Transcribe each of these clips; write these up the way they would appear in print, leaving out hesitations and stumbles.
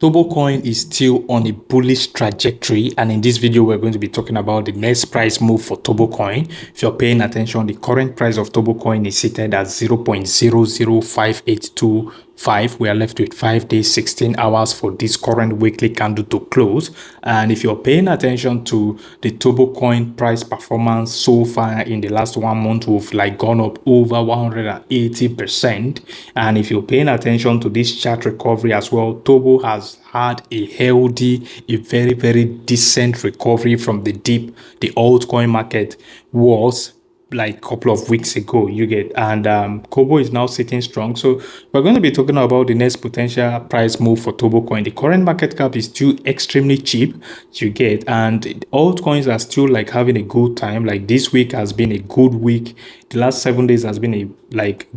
Tobocoin is still on a bullish trajectory, and in this video we're going to be talking about the next price move for Tobocoin. If you're paying attention, the current price of Tobocoin is seated at 0.005825. We are left with 5 days 16 hours for this current weekly candle to close. And if you're paying attention to the Tobocoin price performance so far in the last 1 month, we've gone up over 180%. And if you're paying attention to this chart recovery as well, Tobo has had a very decent recovery from the dip the altcoin market was a couple of weeks ago, and Kobo is now sitting strong. So we're going to be talking about the next potential price move for Tobocoin. The current market cap is still extremely cheap, and altcoins are still having a good time. This week has been a good week. The last 7 days has been a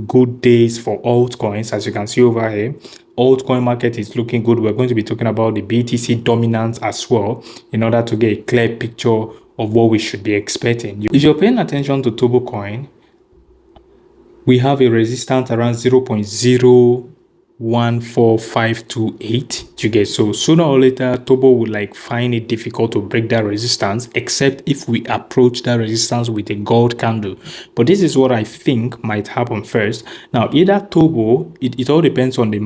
good days for altcoins, as you can see over here. Altcoin market is looking good. We're going to be talking about the BTC dominance as well in order to get a clear picture of what we should be expecting. If you're paying attention to Tobocoin, we have a resistance around 0.014528. So sooner or later Tobo will find it difficult to break that resistance, except if we approach that resistance with a gold candle. But this is what I think might happen first. Now either Tobo, it all depends on the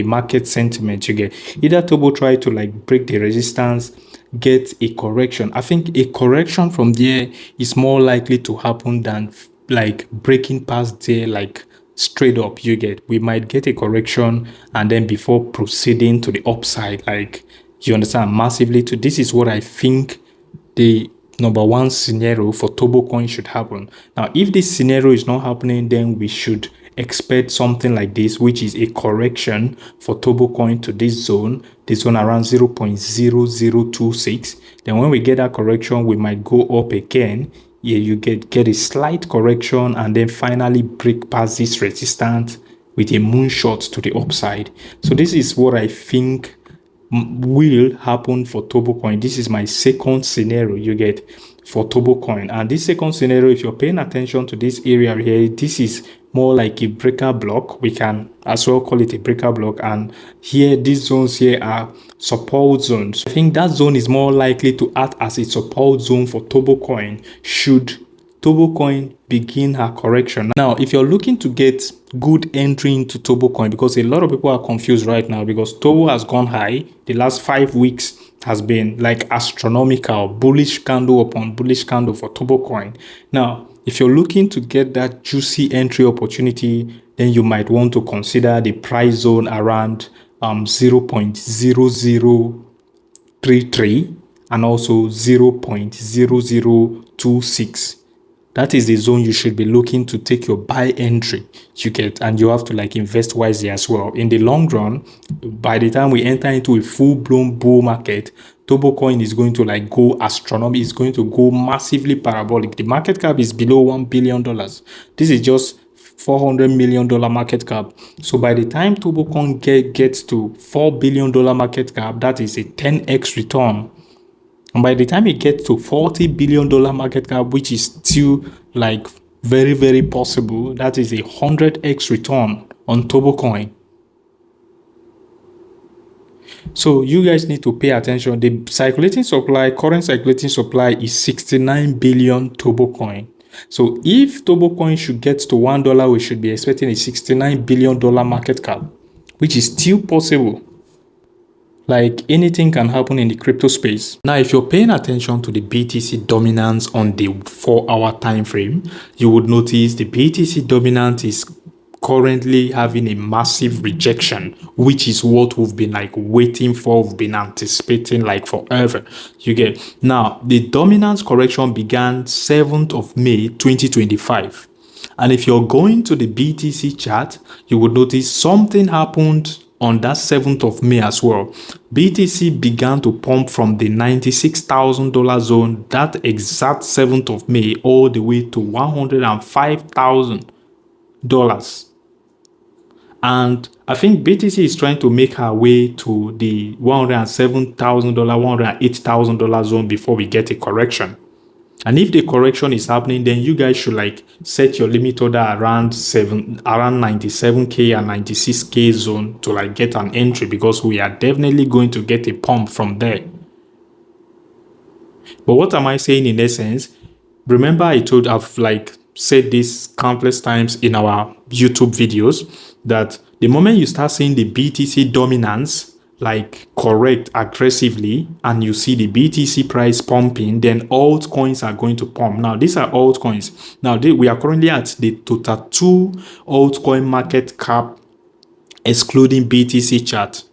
market sentiment. Either Tobo try to break the resistance, get a correction. I think a correction from there is more likely to happen than breaking past there straight up. We might get a correction and then before proceeding to the upside, you understand, massively. To this is what I think the number one scenario for Tobocoin should happen. Now if this scenario is not happening, then we should expect something like this, which is a correction for Tobocoin to this zone around 0.0026. Then when we get that correction, we might go up again. You get a slight correction and then finally break past this resistance with a moonshot to the upside. So this is what I think will happen for Tobocoin. This is my second scenario for Tobocoin. And this second scenario, if you're paying attention to this area here, this is more like a breaker block. We can as well call it a breaker block. And here, these zones here are support zones. I think that zone is more likely to act as a support zone for Tobocoin should Tobocoin begin her correction. Now, if you're looking to get good entry into Tobocoin, because a lot of people are confused right now because Tobo has gone high. The last 5 weeks has been astronomical, bullish candle upon bullish candle for Tobocoin. Now, if you're looking to get that juicy entry opportunity, then you might want to consider the price zone around 0.0033 and also 0.0026. That is the zone you should be looking to take your buy entry. And you have to invest wisely as well. In the long run, by the time we enter into a full-blown bull market, Tobocoin is going to go astronomical. It's going to go massively parabolic. The market cap is below $1 billion. This is just $400 million market cap. So by the time Tobocoin gets to $4 billion market cap, that is a 10x return. And by the time it gets to $40 billion market cap, which is still very possible, that is a 100x return on Tobocoin. So you guys need to pay attention. The current circulating supply is 69 billion Tobocoin. So if Tobocoin should get to $1, we should be expecting a $69 billion market cap, which is still possible. Anything can happen in the crypto space. Now, if you're paying attention to the BTC dominance on the 4-hour time frame, you would notice the BTC dominance is currently having a massive rejection, which is what we've been waiting for, we've been anticipating forever. Now, the dominance correction began 7th of May 2025. And if you're going to the BTC chart, you would notice something happened on that 7th of May as well. BTC began to pump from the $96,000 zone that exact 7th of May all the way to $105,000. And I think BTC is trying to make her way to the $107,000, $108,000 zone before we get a correction. And if the correction is happening, then you guys should like set your limit order around 97k and 96k zone to like get an entry, because we are definitely going to get a pump from there. But what am I saying in essence? Remember, I've like said this countless times in our YouTube videos that the moment you start seeing the BTC dominance like correct aggressively and you see the BTC price pumping, then altcoins are going to pump. Now, these are altcoins. Now, we are currently at the total 2 altcoin market cap excluding BTC chart.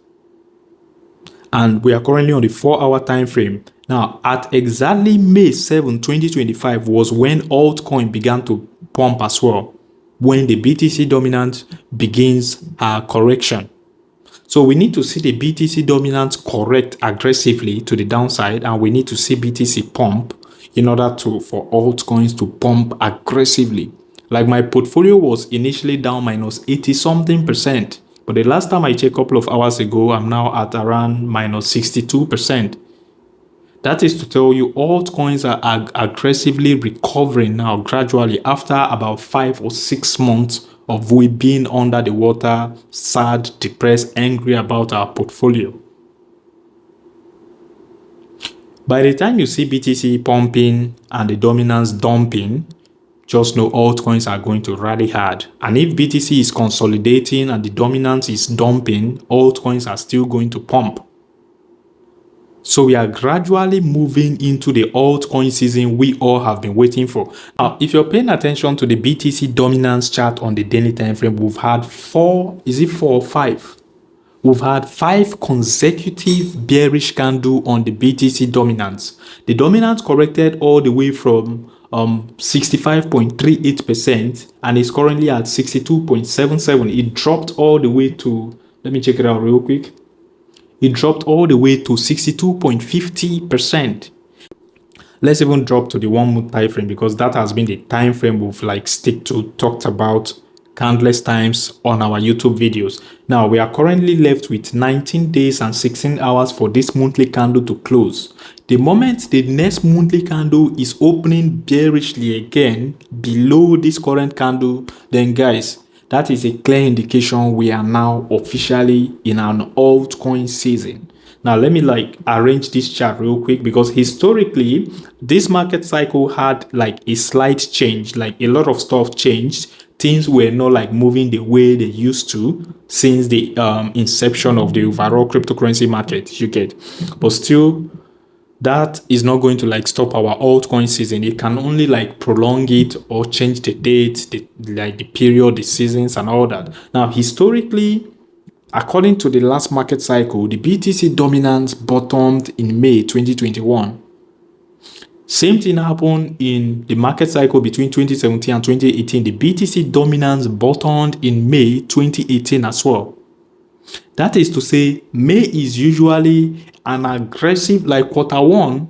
And we are currently on the 4-hour time frame. Now, at exactly May 7, 2025 was when altcoin began to pump as well, when the BTC dominance begins a correction. So we need to see the BTC dominance correct aggressively to the downside, and we need to see BTC pump in order for altcoins to pump aggressively. Like my portfolio was initially down minus 80 something percent. But the last time I checked a couple of hours ago, I'm now at around minus 62%. That is to tell you altcoins are aggressively recovering now gradually after about 5 or 6 months of we being under the water, sad, depressed, angry about our portfolio. By the time you see BTC pumping and the dominance dumping, just know altcoins are going to rally hard. And if BTC is consolidating and the dominance is dumping, altcoins are still going to pump. So we are gradually moving into the altcoin season we all have been waiting for. Now, if you're paying attention to the BTC dominance chart on the daily time frame, we've had 4 or 5? We've had 5 consecutive bearish candles on the BTC dominance. The dominance corrected all the way from 65.38% and is currently at 62.77. It dropped all the way to, let me check it out real quick. It dropped all the way to 62.50%. Let's even drop to the 1 month time frame, because that has been the time frame we've like talked about countless times on our YouTube videos. Now, we are currently left with 19 days and 16 hours for this monthly candle to close. The moment the next monthly candle is opening bearishly again below this current candle, then guys, that is a clear indication we are now officially in an altcoin season. Now, let me like arrange this chart real quick, because historically, this market cycle had like a slight change, like a lot of stuff changed. Things were not like moving the way they used to since the inception of the overall cryptocurrency market, you get. But still, that is not going to like stop our altcoin season. It can only like prolong it or change the date, the period, the seasons and all that. Now, historically, according to the last market cycle, the BTC dominance bottomed in May 2021. Same thing happened in the market cycle between 2017 and 2018. The BTC dominance bottomed in May 2018 as well. That is to say, May is usually an aggressive, like quarter one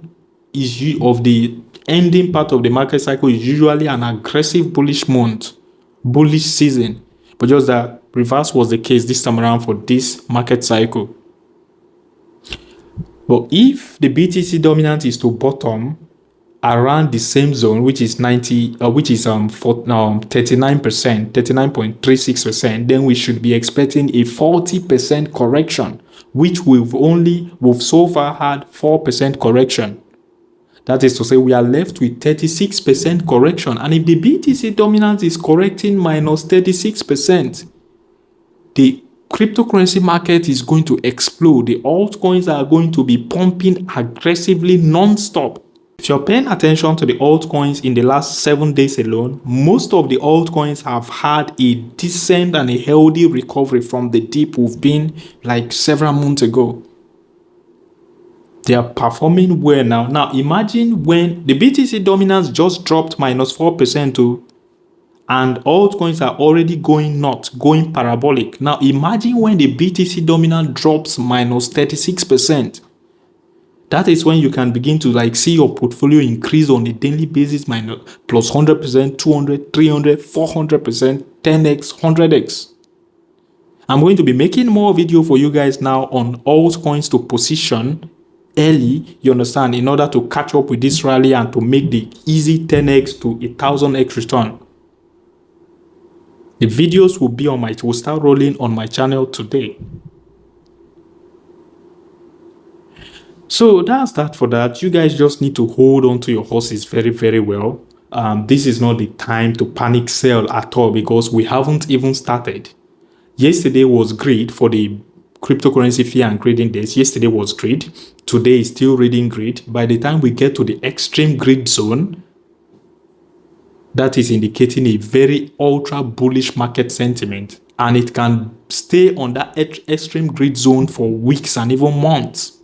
is of the ending part of the market cycle is usually an aggressive bullish month, bullish season. But just that reverse was the case this time around for this market cycle. But if the BTC dominance is to bottom around the same zone, which is 39.36%, then we should be expecting a 40% correction, which we've so far had 4% correction. That is to say, we are left with 36% correction. And if the BTC dominance is correcting minus 36%, the cryptocurrency market is going to explode. The altcoins are going to be pumping aggressively non-stop. If you're paying attention to the altcoins in the last 7 days alone, most of the altcoins have had a decent and a healthy recovery from the dip we've been like several months ago. They are performing well now. Now imagine when the BTC dominance just dropped minus 4% too, and altcoins are already going nuts, going parabolic. Now imagine when the BTC dominance drops minus 36%. That is when you can begin to like see your portfolio increase on a daily basis plus 100%, 200, 300, 400%, 10x, 100x. I'm going to be making more video for you guys now on altcoins to position early, you understand, in order to catch up with this rally and to make the easy 10x to 1000x return. The videos will start rolling on my channel today. So that's that for that. You guys just need to hold on to your horses very, very well. This is not the time to panic sell at all because we haven't even started. Yesterday was great for the cryptocurrency fear and greed index. Yesterday was great. Today is still reading great. By the time we get to the extreme greed zone, that is indicating a very ultra bullish market sentiment, and it can stay on that extreme greed zone for weeks and even months.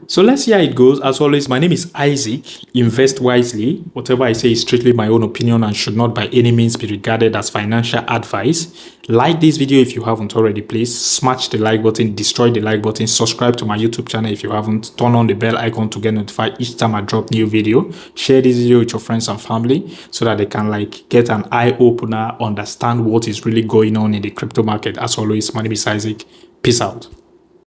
So let's see how it goes. As always, my name is Isaac. Invest wisely. Whatever I say is strictly my own opinion and should not by any means be regarded as financial advice. Like this video if you haven't already, please. Smash the like button, destroy the like button, subscribe to my YouTube channel if you haven't, turn on the bell icon to get notified each time I drop new video. Share this video with your friends and family so that they can get an eye opener, understand what is really going on in the crypto market. As always, my name is Isaac. Peace out.